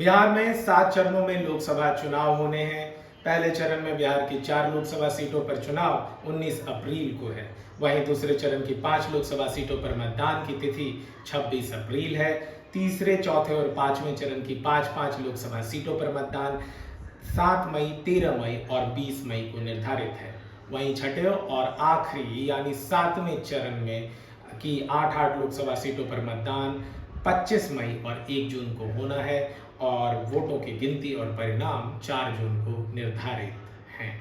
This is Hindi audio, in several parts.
बिहार में 7 चरणों में लोकसभा चुनाव होने हैं। पहले चरण में बिहार की 4 लोकसभा सीटों पर चुनाव 19 अप्रैल को है। वहीं दूसरे चरण की 5 लोकसभा सीटों पर मतदान की तिथि 26 अप्रैल है। तीसरे, चौथे और 5वें चरण की 5-5 लोकसभा सीटों पर मतदान 7 मई, 13 मई और 20 मई को निर्धारित है। वहीं छठे और आखिरी यानी 7वें चरण में की 8-8 लोकसभा सीटों पर मतदान 25 मई और 1 जून को होना है और वोटों की गिनती और परिणाम 4 जून को निर्धारित हैं।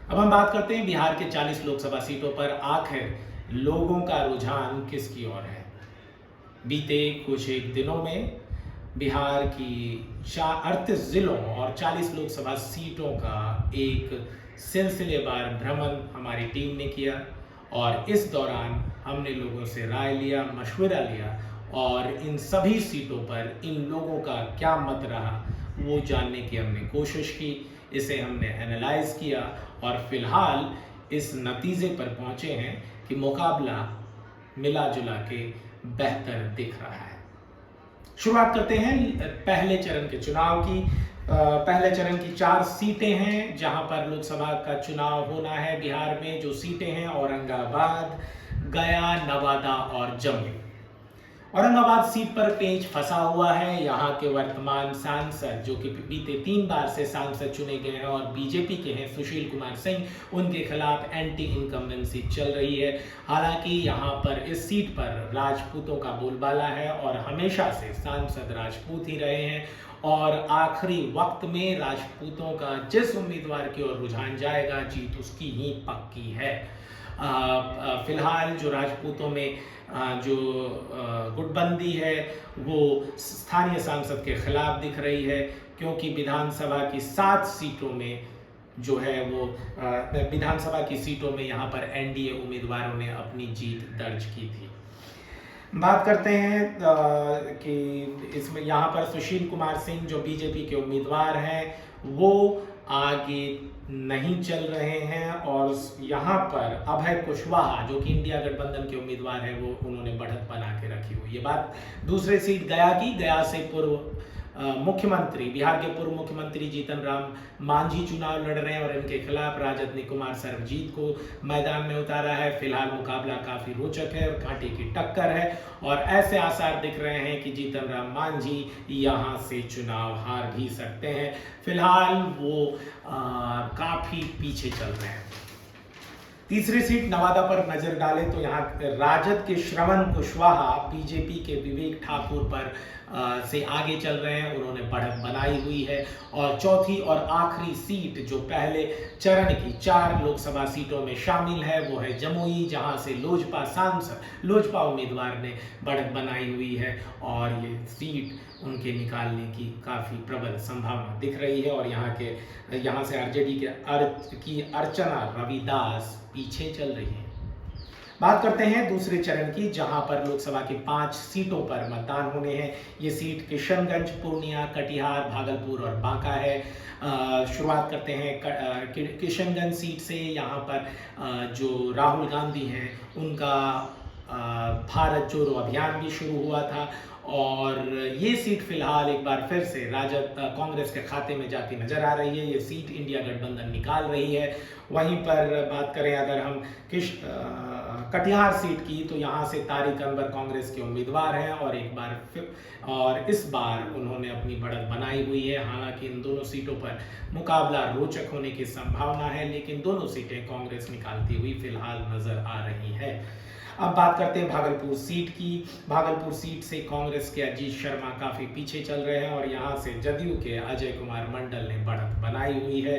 अब हम बात करते हैं बिहार के 40 लोकसभा सीटों पर आखिर लोगों का रुझान किसकी ओर है। बीते कुछ एक दिनों में बिहार की 38 जिलों और 40 लोकसभा सीटों का एक सिलसिलेवार भ्रमण हमारी टीम ने किया और इस दौरान हमने लोगों से राय लिया, मशवरा लिया और इन सभी सीटों पर इन लोगों का क्या मत रहा वो जानने की हमने कोशिश की। इसे हमने एनालाइज किया और फिलहाल इस नतीजे पर पहुंचे हैं कि मुकाबला मिला जुला के बेहतर दिख रहा है। शुरुआत करते हैं पहले चरण के चुनाव की। पहले चरण की 4 सीटें हैं जहां पर लोकसभा का चुनाव होना है। बिहार में जो सीटें हैं औरंगाबाद, गया, नवादा और जमुई। औरंगाबाद सीट पर पेच फंसा हुआ है। यहाँ के वर्तमान सांसद जो कि बीते 3 बार से सांसद चुने गए हैं और बीजेपी के हैं, सुशील कुमार सिंह, उनके खिलाफ एंटी इनकम्बेंसी चल रही है। हालांकि यहाँ पर इस सीट पर राजपूतों का बोलबाला है और हमेशा से सांसद राजपूत ही रहे हैं और आखिरी वक्त में राजपूतों का जिस उम्मीदवार की ओर रुझान जाएगा, जीत उसकी ही पक्की है। फिलहाल जो राजपूतों में जो गुटबंदी है वो स्थानीय सांसद के खिलाफ दिख रही है, क्योंकि विधानसभा की 7 सीटों में जो है वो विधानसभा की सीटों में यहाँ पर एनडीए उम्मीदवारों ने अपनी जीत दर्ज की थी। बात करते हैं कि इसमें यहाँ पर सुशील कुमार सिंह जो बीजेपी के उम्मीदवार हैं वो आगे नहीं चल रहे हैं और यहाँ पर अभय कुशवाहा जो कि इंडिया गठबंधन के उम्मीदवार हैं वो उन्होंने बढ़त बना के रखी हुई। ये बात दूसरे सीट गया की। गया से पूर्व मुख्यमंत्री, बिहार के पूर्व मुख्यमंत्री जीतन राम मांझी चुनाव लड़ रहे हैं और इनके खिलाफ राजद ने कुमार सर्वजीत को मैदान में उतारा है। फिलहाल मुकाबला काफी रोचक है और कांटे की टक्कर है और ऐसे आसार दिख रहे हैं कि जीतन राम मांझी यहां से चुनाव हार भी सकते हैं। फिलहाल वो काफी पीछे चल रहे हैं। तीसरी सीट नवादा पर नजर डालें तो यहाँ राजद के श्रवण कुशवाहा बीजेपी के विवेक ठाकुर पर से आगे चल रहे हैं, उन्होंने बढ़त बनाई हुई है। और चौथी और आखिरी सीट जो पहले चरण की 4 लोकसभा सीटों में शामिल है वो है जमुई, जहां से लोजपा उम्मीदवार ने बढ़त बनाई हुई है और ये सीट उनके निकालने की काफ़ी प्रबल संभावना दिख रही है। और यहाँ से आरजेडी की अर्चना रविदास पीछे चल रही है। बात करते हैं दूसरे चरण की, जहां पर लोकसभा की 5 सीटों पर मतदान होने हैं। ये सीट किशनगंज, पूर्णिया, कटिहार, भागलपुर और बांका है। शुरुआत करते हैं किशनगंज सीट से। यहाँ पर जो राहुल गांधी हैं उनका भारत जोड़ो अभियान भी शुरू हुआ था और ये सीट फिलहाल एक बार फिर से राजद कांग्रेस के खाते में जाती नजर आ रही है। ये सीट इंडिया गठबंधन निकाल रही है। वहीं पर बात करें अगर हम कटिहार सीट की तो यहाँ से तारिक अनवर कांग्रेस के उम्मीदवार हैं और इस बार उन्होंने अपनी बढ़त बनाई हुई है। हालांकि इन दोनों सीटों पर मुकाबला रोचक होने की संभावना है, लेकिन दोनों सीटें कांग्रेस निकालती हुई फिलहाल नजर आ रही है। अब बात करते हैं भागलपुर सीट की। भागलपुर सीट से कांग्रेस के अजीत शर्मा काफी पीछे चल रहे हैं और यहां से जदयू के अजय कुमार मंडल ने बढ़त बनाई हुई है।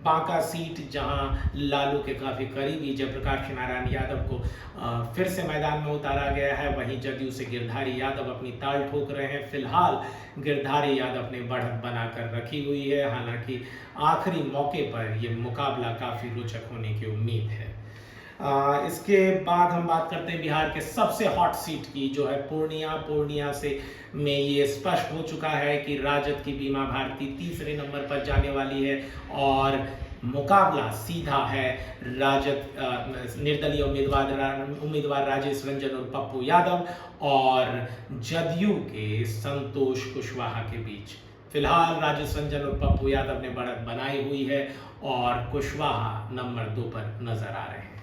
बांका सीट जहां लालू के काफी करीबी जयप्रकाश नारायण यादव को फिर से मैदान में उतारा गया है, वहीं जदयू से गिरधारी यादव अपनी ताल ठोक रहे हैं। फिलहाल गिरधारी यादव ने बढ़त बनाकर रखी हुई है। हालांकि आखिरी मौके पर यह मुकाबला काफी रोचक होने की उम्मीद है। इसके बाद हम बात करते हैं बिहार के सबसे हॉट सीट की, जो है पूर्णिया से में ये स्पष्ट हो चुका है कि राजद की बीमा भारती तीसरे नंबर पर जाने वाली है और मुकाबला सीधा है राजद निर्दलीय उम्मीदवार राजेश रंजन और पप्पू यादव और जदयू के संतोष कुशवाहा के बीच। फिलहाल राजेश रंजन और पप्पू यादव ने बढ़त बनाई हुई है और कुशवाहा नंबर 2 पर नजर आ रहे हैं।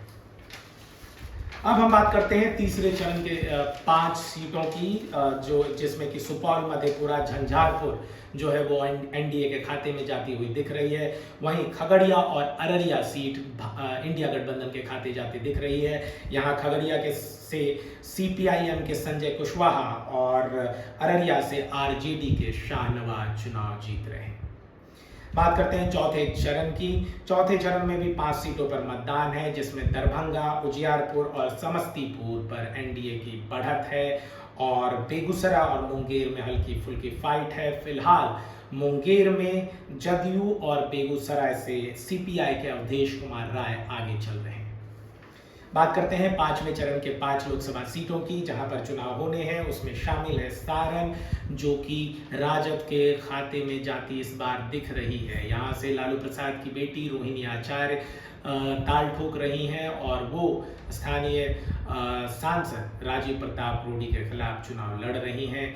अब हम बात करते हैं तीसरे चरण के 5 सीटों की, जो जिसमें कि सुपौल, मधेपुरा, झंझारपुर जो है वो एनडीए के खाते में जाती हुई दिख रही है। वहीं खगड़िया और अररिया सीट इंडिया गठबंधन के खाते जाती दिख रही है। यहाँ खगड़िया के से सीपीआईएम के संजय कुशवाहा और अररिया से आरजेडी के शाहनवाज चुनाव जीत रहे हैं। बात करते हैं चौथे चरण की। चौथे चरण में भी 5 सीटों पर मतदान है, जिसमें दरभंगा, उजियारपुर और समस्तीपुर पर एनडीए की बढ़त है और बेगूसराय और मुंगेर में हल्की फुल्की फाइट है। फिलहाल मुंगेर में जदयू और बेगूसराय से सीपीआई के अवधेश कुमार राय आगे चल रहे हैं। बात करते हैं 5वें चरण के 5 लोकसभा सीटों की, जहां पर चुनाव होने हैं। उसमें शामिल है सारण, जो कि राजद के खाते में जाती इस बार दिख रही है। यहां से लालू प्रसाद की बेटी रोहिणी आचार्य ताल ठोक रही हैं और वो स्थानीय सांसद राजीव प्रताप रूडी के खिलाफ चुनाव लड़ रही हैं।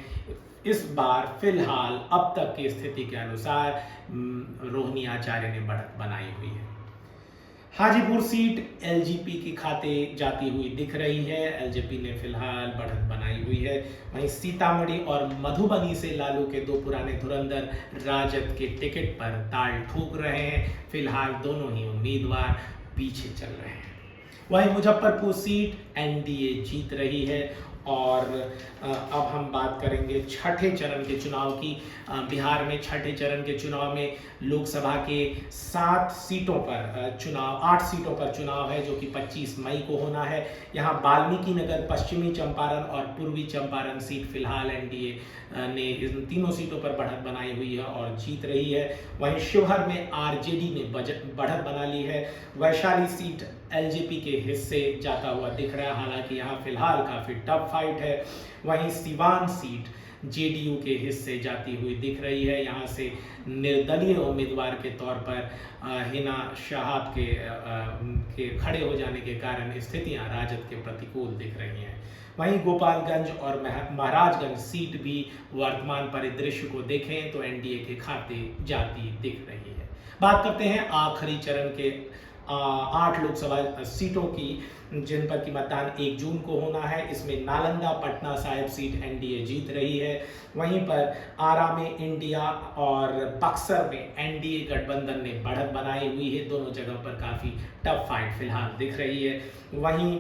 इस बार फिलहाल अब तक की स्थिति के अनुसार रोहिणी आचार्य ने बढ़त बनाई हुई है। हाजीपुर सीट एलजेपी के खाते जाती हुई दिख रही है। एलजेपी ने फिलहाल बढ़त बनाई हुई है। वहीं सीतामढ़ी और मधुबनी से लालू के 2 पुराने धुरंधर राजद के टिकट पर ताल ठोक रहे हैं। फिलहाल दोनों ही उम्मीदवार पीछे चल रहे हैं। वहीं मुजफ्फरपुर सीट एनडीए जीत रही है। और अब हम बात करेंगे छठे चरण के चुनाव की। बिहार में छठे चरण के चुनाव में लोकसभा के 8 सीटों पर चुनाव है, जो कि 25 मई को होना है। यहाँ वाल्मीकि नगर, पश्चिमी चंपारण और पूर्वी चंपारण सीट फिलहाल एनडीए ने इन तीनों सीटों पर बढ़त बनाई हुई है और जीत रही है। वहीं शिवहर में आरजेडी ने बढ़त बना ली है। वैशाली सीट एलजेपी के हिस्से जाता हुआ दिख रहा है, हालांकि यहाँ फिलहाल काफी टफ फाइट है। वहीं सिवान सीट जेडीयू के हिस्से जाती हुई दिख रही है। यहाँ से निर्दलीय उम्मीदवार के तौर पर हिना शहाब के खड़े हो जाने के कारण स्थितियां राजद के प्रतिकूल दिख रही हैं। वहीं गोपालगंज और महाराजगंज सीट भी वर्तमान परिदृश्य को देखें तो एनडीए के खाते जाती दिख रही है। बात करते हैं आखिरी चरण के 8 लोकसभा सीटों की, जिन पर की मतदान 1 जून को होना है। इसमें नालंदा, पटना साहिब सीट एनडीए जीत रही है। वहीं पर आरा में इंडिया और बक्सर में एनडीए गठबंधन ने बढ़त बनाई हुई है। दोनों जगह पर काफी टफ फाइट फिलहाल दिख रही है। वहीं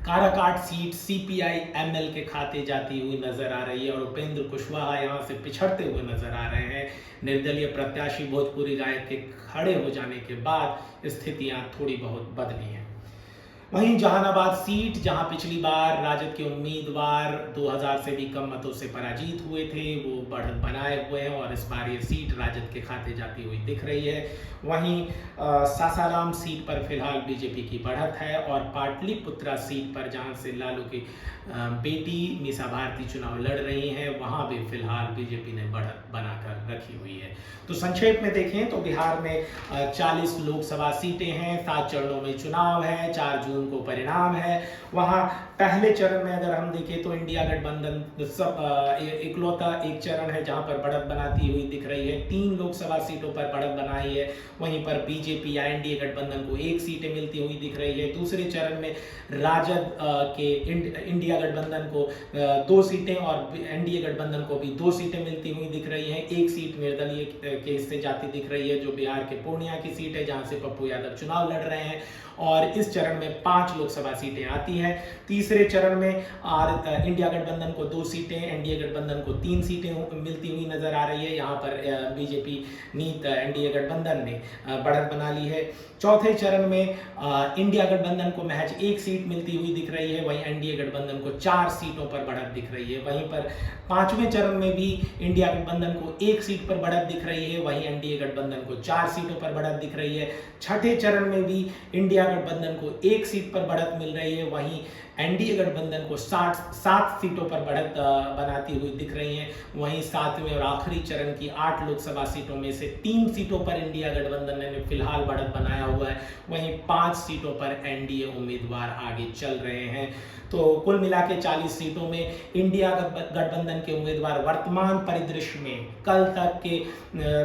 काराकाट सीट सीपीआई एमएल के खाते जाती हुई नजर आ रही है और उपेंद्र कुशवाहा यहां से पिछड़ते हुए नजर आ रहे हैं। निर्दलीय प्रत्याशी भोजपुरी गायक के खड़े हो जाने के बाद स्थितियां थोड़ी बहुत बदली हैं। वहीं जहानाबाद सीट, जहां पिछली बार राजद के उम्मीदवार 2000 से भी कम मतों से पराजित हुए थे, वो बढ़त बनाए हुए हैं और इस बार ये सीट राजद के खाते जाती हुई दिख रही है। वहीं सासाराम सीट पर फिलहाल बीजेपी की बढ़त है और पाटलिपुत्रा सीट पर, जहां से लालू की बेटी मीसा भारती चुनाव लड़ रही हैं, वहां भी फिलहाल बीजेपी ने बढ़त बनाकर रखी हुई है। तो संक्षेप में देखें तो बिहार में 40 लोकसभा सीटें हैं, 7 चरणों में चुनाव है, 4 जून को परिणाम है। वहां पहले चरण में अगर हम देखें तो इंडिया गठबंधन इकलौता एक चरण है जहां पर बढ़त बनाती हुई दिख रही है। 3 लोकसभा सीटों पर बढ़त बनाई है। वहीं पर बीजेपी या एनडीए गठबंधन को 1 सीटें मिलती हुई दिख रही है। दूसरे चरण में राजद के इंडिया गठबंधन को 2 सीटें और एनडीए गठबंधन को भी 2 सीटें मिलती हुई दिख रही हैं। 1 सीट निर्दलीय के हिस्से जाती दिख रही है, जो बिहार के पूर्णिया की सीट है, जहां से पप्पू यादव चुनाव लड़ रहे हैं। और इस चरण में 5 लोकसभा सीटें आती हैं। तीसरे चरण में इंडिया गठबंधन को 2 सीटें, एनडीए गठबंधन को 3 सीटें मिलती हुई नजर आ रही है। यहाँ पर बीजेपी नीत एनडीए गठबंधन ने बढ़त बना ली है। चौथे चरण में इंडिया गठबंधन को महज 1 सीट मिलती हुई दिख रही है, वहीं एनडीए गठबंधन को 4 सीटों पर बढ़त दिख रही है। वहीं पर 5वें चरण में भी इंडिया गठबंधन को 1 सीट पर बढ़त दिख रही है, वहीं एनडीए गठबंधन को 4 सीटों पर बढ़त दिख रही है। छठे चरण में भी इंडिया गठबंधन को 1 सीट पर बढ़त मिल रही है, वहीं एनडीए गठबंधन को 7 सीटों पर बढ़त बनाती हुई दिख रही हैं। वहीं 7वें और आखिरी चरण की 8 लोकसभा सीटों में से 3 सीटों पर इंडिया गठबंधन ने फिलहाल बढ़त बनाया हुआ है, वहीं 5 सीटों पर एनडीए उम्मीदवार आगे चल रहे हैं। तो कुल मिला के 40 सीटों में इंडिया गठबंधन के उम्मीदवार वर्तमान परिदृश्य में कल तक के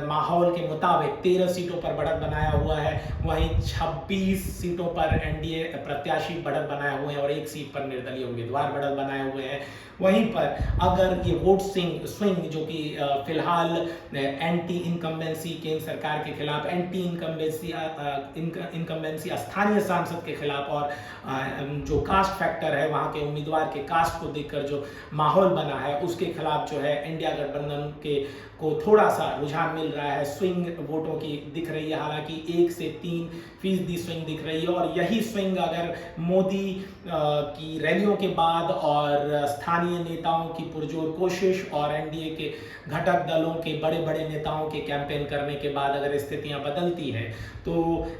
माहौल के मुताबिक 13 सीटों पर बढ़त बनाया हुआ है, वहीं 26 सीटों पर एनडीए प्रत्याशी बढ़त बनाए हुए हैं और 1 सीट पर निर्दलीय उम्मीदवार बढ़त बनाए हुए हैं। वहीं पर अगर ये वोट स्विंग जो कि फिलहाल एंटी इनकम्बेंसी केंद्र सरकार के खिलाफ, एंटी इनकम्बेंसी स्थानीय सांसद के खिलाफ और जो कास्ट फैक्टर है वहाँ के उम्मीदवार के कास्ट को देखकर जो माहौल बना है उसके खिलाफ जो है इंडिया गठबंधन को थोड़ा सा रुझान मिल रहा है, स्विंग वोटों की दिख रही है। हालांकि 1 से 3% स्विंग दिख रही है और यही स्विंग अगर मोदी की रैलियों के बाद और स्थानीय नेताओं की पुरजोर कोशिश और एनडीए के घटक दलों के बड़े बड़े नेताओं के कैंपेन करने के बाद अगर स्थितियां बदलती हैं तो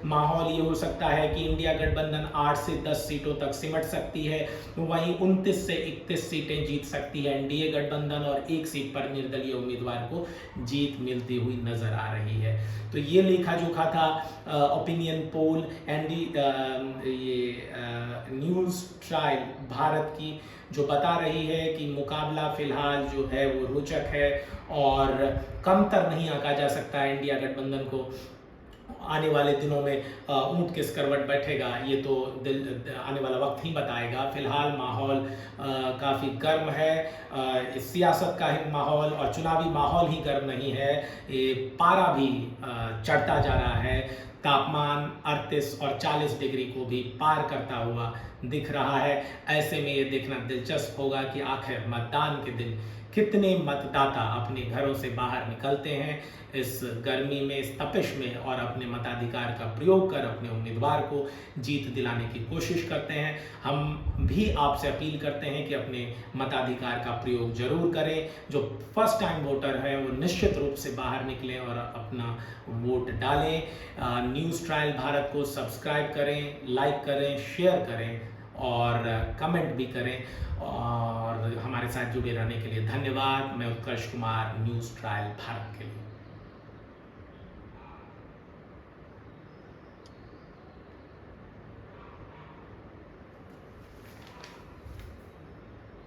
माहौल ये हो सकता है कि इंडिया गठबंधन 8 से 10 सीटों तक सिमट सकती है, वहीं 29 से 31 सीटें जीत सकती है एनडीए गठबंधन और 1 सीट पर निर्दलीय उम्मीदवार को जीत मिलती हुई नजर आ रही है। तो ये लेखा जोखा था opinion poll news trial Bharat की, जो बता रही है कि मुकाबला फिलहाल जो है वो रोचक है और कमतर नहीं आंका जा सकता है इंडिया गठबंधन को। आने वाले दिनों में ऊंट किस करवट बैठेगा ये तो आने वाला वक्त ही बताएगा। फिलहाल माहौल काफ़ी गर्म है, सियासत का ही माहौल और चुनावी माहौल ही गर्म नहीं है, ये पारा भी चढ़ता जा रहा है। तापमान 38 और 40 डिग्री को भी पार करता हुआ दिख रहा है। ऐसे में ये देखना दिलचस्प होगा कि आखिर मतदान के दिन कितने मतदाता अपने घरों से बाहर निकलते हैं इस गर्मी में, इस तपिश में और अपने मताधिकार का प्रयोग कर अपने उम्मीदवार को जीत दिलाने की कोशिश करते हैं। हम भी आपसे अपील करते हैं कि अपने मताधिकार का प्रयोग जरूर करें। जो फर्स्ट टाइम वोटर हैं वो निश्चित रूप से बाहर निकलें और अपना वोट डालें। न्यूज़ ट्रायल भारत को सब्सक्राइब करें, लाइक करें, शेयर करें और कमेंट भी करें। और हमारे साथ जुड़े रहने के लिए धन्यवाद। मैं उत्कर्ष कुमार, न्यूज़ ट्रायल भारत के लिए।